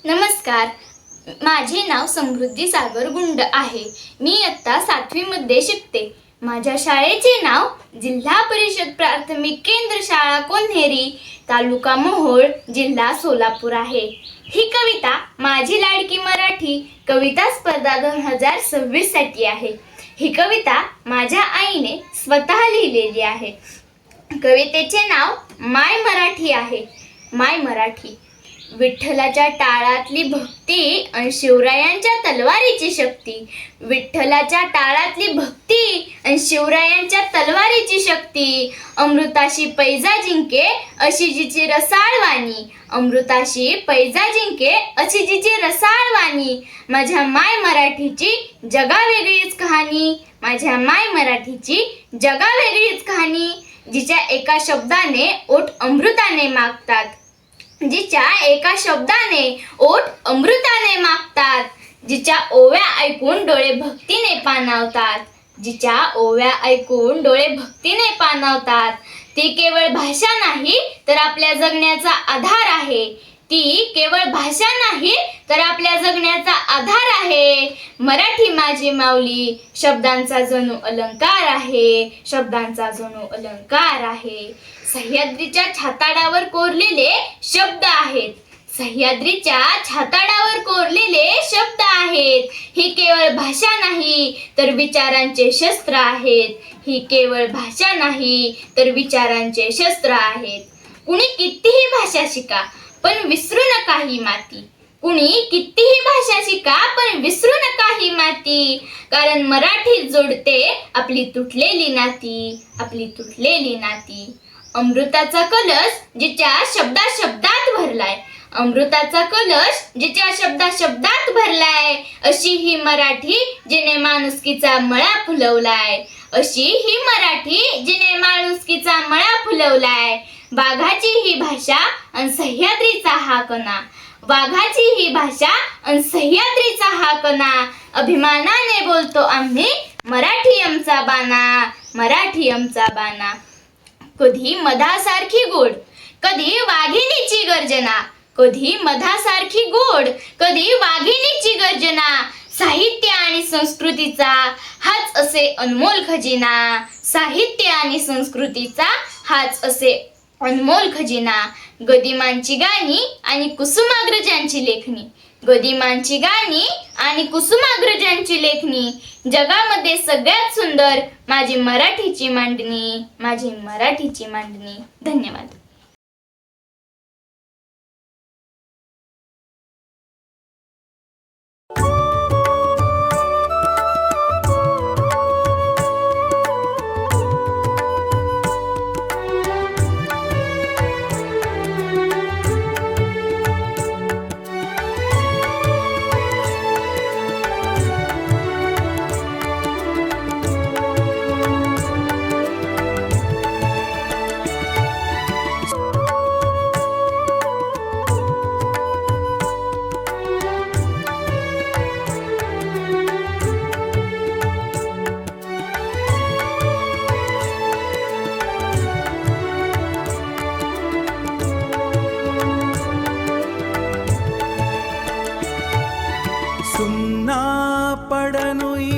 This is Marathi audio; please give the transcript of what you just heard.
नमस्कार. माझे नाव समृद्धी सागर गुंड आहे. मी इयत्ता 7वी मध्ये शिकते. माझ्या शाळेचे नाव जिल्हा परिषद प्राथमिक केंद्र शाळा कोन्हेरी, तालुका मोहोळ, जिल्हा सोलापूर आहे. ही कविता माझी लाडकी मराठी कविता स्पर्धा 2026 साठी आहे. ही कविता माझ्या आईने स्वतः लिहिलेली आहे. कवितेचे नाव माय मराठी आहे. माय मराठी. विठ्ठलाच्या टाळातली भक्ती आणि शिवरायांच्या तलवारीची शक्ती. विठ्ठलाच्या टाळातली भक्ती आणि शिवरायांच्या तलवारीची शक्ती. अमृताशी पैजा जिंके अशी जिची रसाळ वाणी. अमृताशी पैजा जिंके अशी जिची रसाळ वाणी. माझ्या माय मराठीची जगा वेगळीच कहाणी. माझ्या माय मराठीची जगा वेगळीच कहाणी. जिच्या एका शब्दाने ओठ अमृताने मागतात. जिच्या एका शब्दाने ओठ अमृताने मागतात. जिच्या ओव्या ऐकून डोळे भक्तीने पाणावतात. जिच्या ओव्या ऐकून डोळे भक्तीने पाणावतात. ती केवळ भाषा नाही तर आपल्या जगण्याचा आधार आहे. ती केवळ भाषा नाही तर आपल्या जगण्याचा आधार आहे. मराठी माझी माऊली शब्दांचा जणू अलंकार आहे. शब्दांचा जणू अलंकार आहे. सह्याद्रीच्या छाताडावर कोरलेले शब्द आहेत. सह्याद्रीच्या छाताडावर कोरलेले शब्द आहेत. ही केवळ भाषा नाही तर विचारांचे शस्त्र आहेत. ही केवळ भाषा नाही तर विचारांचे शस्त्र आहेत. कुणी कितीही भाषा शिका पण विसरू नका ही माती. कुणी कितीही भाषा शिका पण विसरू नका ही माती. कारण मराठी जोडते आपली तुटलेली नाती. आपली तुटलेली नाती. अमृताचा कलश जिच्या शब्दात शब्दात भरलाय. अमृताचा कलश जिच्या शब्दात शब्दात भरलाय. अशी ही मराठी जिने माणुसकीचा मळा फुलवलाय. अशी ही मराठी जिने माणुसकीचा मळा फुलवलाय. वाघाची ही भाषा आणि सह्याद्रीचा हा कणा. वाघाची ही भाषा आणि सह्याद्रीचा हा कणा. अभिमानाने बोलतो आम्ही मराठी आमचा बाणा. मराठी आमचा बाणा. कधी मधासारखी गोड कधी वाघिणीची गर्जना. कधी मधासारखी गोड कधी वाघिणीची गर्जना. साहित्य आणि संस्कृतीचा हाच असे अनमोल खजिना. साहित्य आणि संस्कृतीचा हाच असे अनमोल खजिना. गदिमांची गाणी आणि कुसुमाग्रजांची लेखणी. गदिमांची गाणी आणि कुसुमाग्रजांची लेखणी. जगामध्ये सगळ्यात सुंदर माझी मराठीची मांडणी. माझी मराठीची मांडणी. धन्यवाद. सुन्ना पडनुई